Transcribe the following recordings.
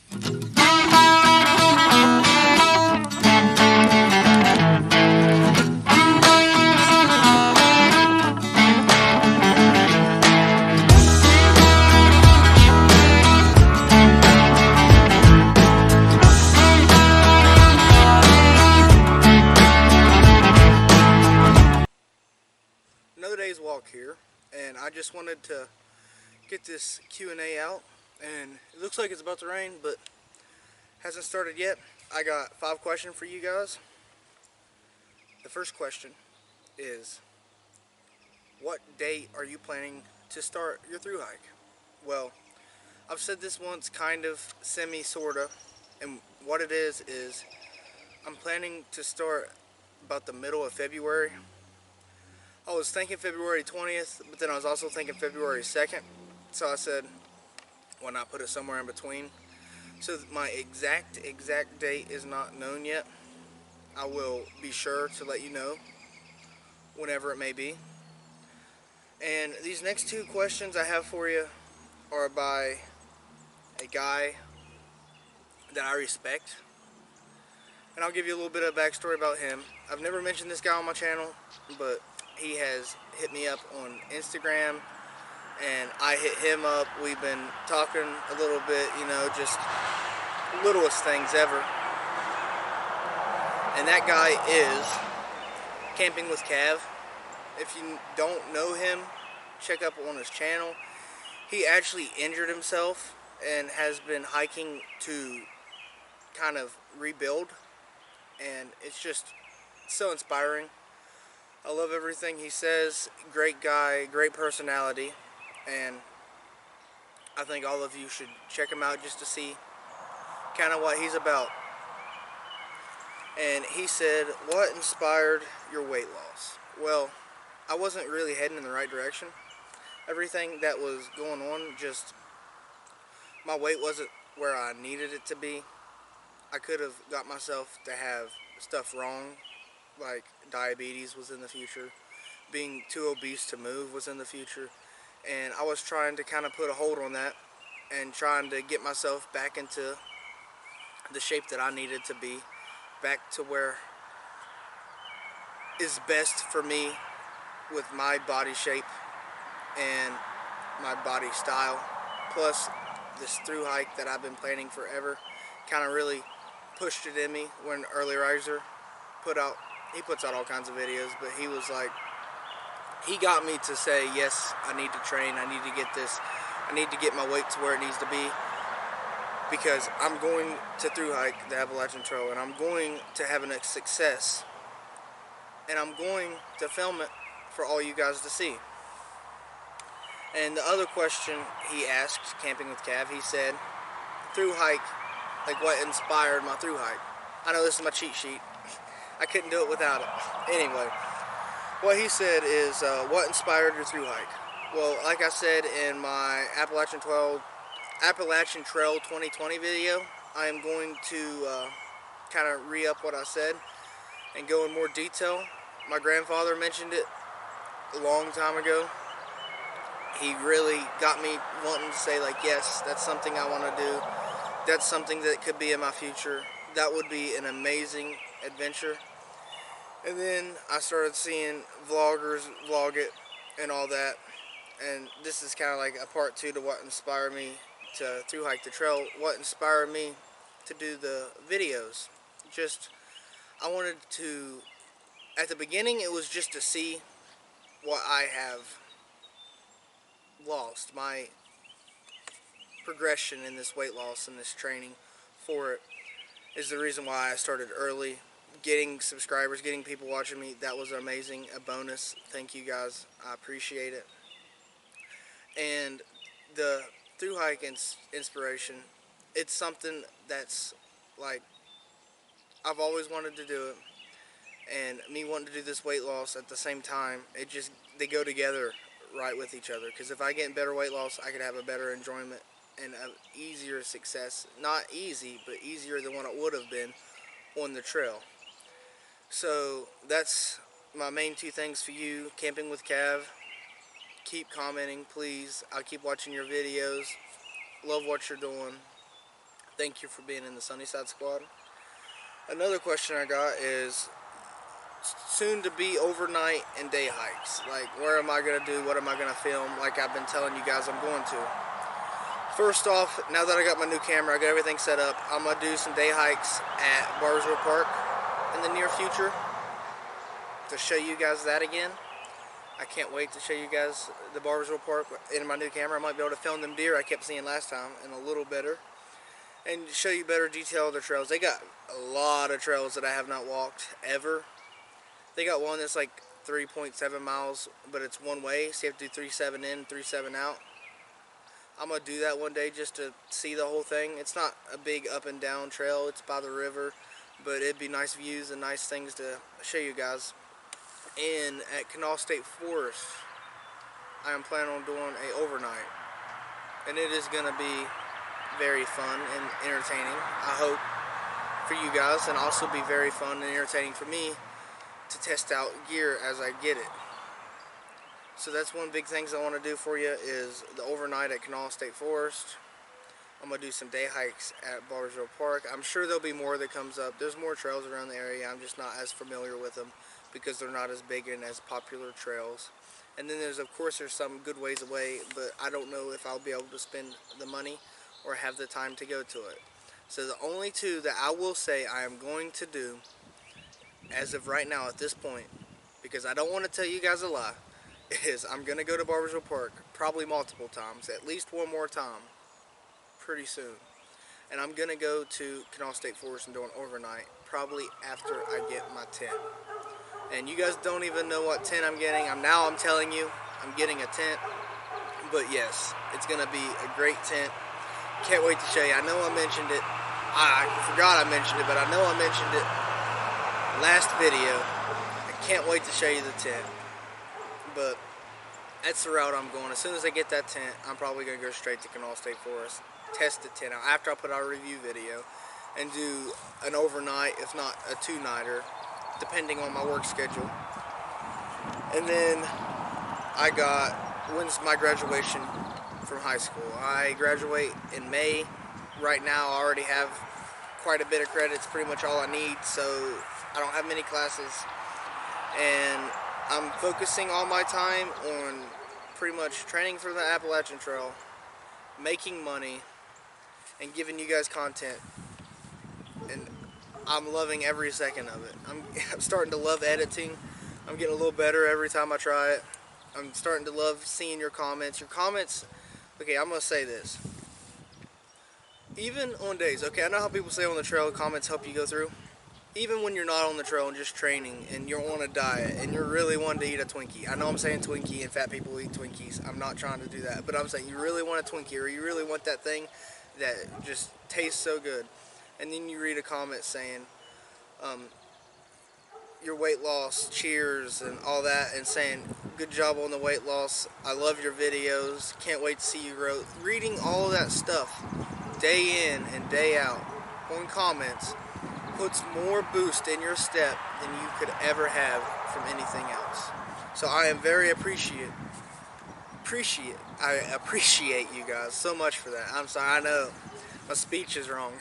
Another day's walk here, and I just wanted to get this Q&A out, and it looks like it's about to rain, but hasn't started yet. I got 5 questions for you guys. The first question is, what date are you planning to start your thru hike? Well, I've said this once, kind of, sorta, and what it is I'm planning to start about the middle of February. I was thinking February 20th, but then I was also thinking February 2nd, so I said, why not put it somewhere in between? So my exact date is not known yet. I will be sure to let you know whenever it may be. And these next 2 questions I have for you are by a guy that I respect. And I'll give you a little bit of backstory about him. I've never mentioned this guy on my channel, but he has hit me up on Instagram, and I hit him up. We've been talking a little bit, just littlest things ever. And that guy is Camping with Cav. If you don't know him, check up on his channel. He actually injured himself and has been hiking to kind of rebuild, and it's just so inspiring. I love everything he says. Great guy, great personality, and I think all of you should check him out just to see kind of what he's about. And he said, what inspired your weight loss? Well, I wasn't really heading in the right direction. Everything that was going on, just my weight wasn't where I needed it to be. I could have got myself to have stuff wrong, like diabetes was in the future, being too obese to move was in the future, and I was trying to kind of put a hold on that and trying to get myself back into the shape that I needed to be, back to where is best for me with my body shape and my body style. Plus this thru hike that I've been planning forever kind of really pushed it in me. When Early Riser he puts out all kinds of videos, but he was like, he got me to say, yes, I need to train, I need to get this, I need to get my weight to where it needs to be, because I'm going to thru hike the Appalachian Trail, and I'm going to have a success, and I'm going to film it for all you guys to see. And the other question he asked, Camping with Cav, he said, thru hike, like what inspired my thru hike? I know this is my cheat sheet. I couldn't do it without it. Anyway, what he said is, what inspired your thru hike? Well, like I said in my Appalachian Trail 2020 video, I am going to kind of re-up what I said and go in more detail. My grandfather mentioned it a long time ago. He really got me wanting to say, like, yes, that's something I want to do. That's something that could be in my future. That would be an amazing adventure. And then I started seeing vloggers vlog it and all that. And this is kind of like a part 2 to what inspired me to thru hike the trail. What inspired me to do the videos. I wanted to, at the beginning it was just to see what I have lost, my progression in this weight loss and this training for it is the reason why I started early. Getting subscribers, getting people watching me, that was amazing, a bonus. Thank you guys, I appreciate it. And the thru hike inspiration, it's something that's like, I've always wanted to do it, and me wanting to do this weight loss at the same time, they go together right with each other. Because if I get better weight loss, I could have a better enjoyment and an easier success. Not easy, but easier than what it would have been on the trail. So that's my main 2 things for you, Camping with Cav. Keep commenting, please. I'll keep watching your videos. Love what you're doing. Thank you for being in the Sunnyside squad. Another question I got is soon to be overnight and day hikes. Like, where am I going to do? What am I going to film? Like I've been telling you guys I'm going to. First off, now that I got my new camera, I got everything set up, I'm going to do some day hikes at Barboursville Park in the near future to show you guys that again. I can't wait to show you guys the Barboursville Park in my new camera. I might be able to film them deer I kept seeing last time and a little better, and show you better detail of the trails. They got a lot of trails that I have not walked ever. They got one that's like 3.7 miles, but it's one way, so you have to do 3.7 in, 3.7 out. I'm going to do that one day just to see the whole thing. It's not a big up and down trail, it's by the river, but it'd be nice views and nice things to show you guys. And at Kanawha State Forest, I am planning on doing an overnight, and it is going to be very fun and entertaining, I hope, for you guys, and also be very fun and entertaining for me to test out gear as I get it. So that's one big thing I want to do for you is the overnight at Kanawha State Forest. I'm going to do some day hikes at Barboursville Park. I'm sure there'll be more that comes up. There's more trails around the area. I'm just not as familiar with them because they're not as big and as popular trails. And then there's, of course, there's some good ways away, but I don't know if I'll be able to spend the money or have the time to go to it. So the only two that I will say I am going to do as of right now at this point, because I don't want to tell you guys a lie, is I'm going to go to Barboursville Park probably multiple times, at least one more time, pretty soon. And I'm going to go to Kanawha State Forest and do an overnight, probably after I get my tent. And you guys don't even know what tent I'm getting. I'm telling you, I'm getting a tent. But yes, it's going to be a great tent. Can't wait to show you. I know I mentioned it. I forgot I mentioned it, but I know I mentioned it last video. I can't wait to show you the tent. But that's the route I'm going. As soon as I get that tent, I'm probably going to go straight to Kanawha State Forest, test the tent out after I put out a review video, and do an overnight, if not a two-nighter, depending on my work schedule. And then when's my graduation from high school? I graduate in May. Right now I already have quite a bit of credits, pretty much all I need, so I don't have many classes. And I'm focusing all my time on pretty much training for the Appalachian Trail, making money, and giving you guys content. And I'm loving every second of it. I'm starting to love editing. I'm getting a little better every time I try it. I'm starting to love seeing your comments. Your comments, okay, I'm going to say this. Even on days, okay, I know how people say on the trail comments help you go through. Even when you're not on the trail and just training and you're on a diet and you're really wanting to eat a Twinkie. I know I'm saying Twinkie and fat people eat Twinkies. I'm not trying to do that. But I'm saying you really want a Twinkie or you really want that thing that just tastes so good. And then you read a comment saying, your weight loss, cheers, and all that, and saying, good job on the weight loss, I love your videos, can't wait to see you grow. Reading all of that stuff day in and day out on comments puts more boost in your step than you could ever have from anything else. So I am very appreciate you guys so much for that. I'm sorry, I know my speech is wrong.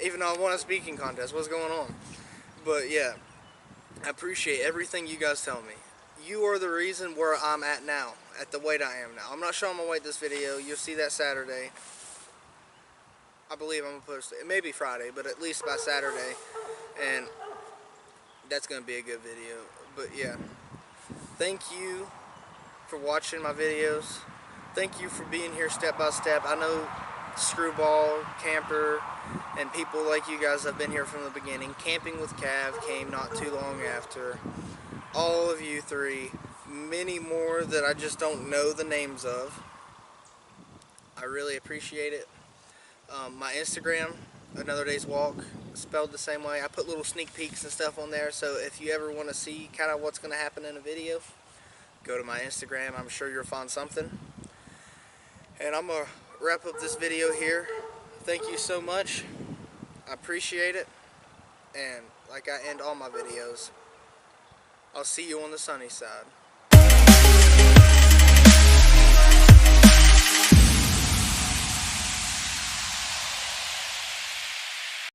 Even though I won a speaking contest, what's going on? But yeah, I appreciate everything you guys tell me. You are the reason where I'm at now, at the weight I am now. I'm not showing my weight this video. You'll see that Saturday. I believe I'm going to post it. It may be Friday, but at least by Saturday. And that's going to be a good video. But yeah, thank you for watching my videos. Thank you for being here step by step. I know Screwball, Camper, and people like you guys have been here from the beginning. Camping with Cav came not too long after. All of you three, many more that I just don't know the names of. I really appreciate it. My Instagram, Another Day's Walk, spelled the same way. I put little sneak peeks and stuff on there, so if you ever want to see kind of what's going to happen in a video, go to my Instagram. I'm sure you'll find something. And I'm going to wrap up this video here. Thank you so much. I appreciate it. And like I end all my videos, I'll see you on the sunny side.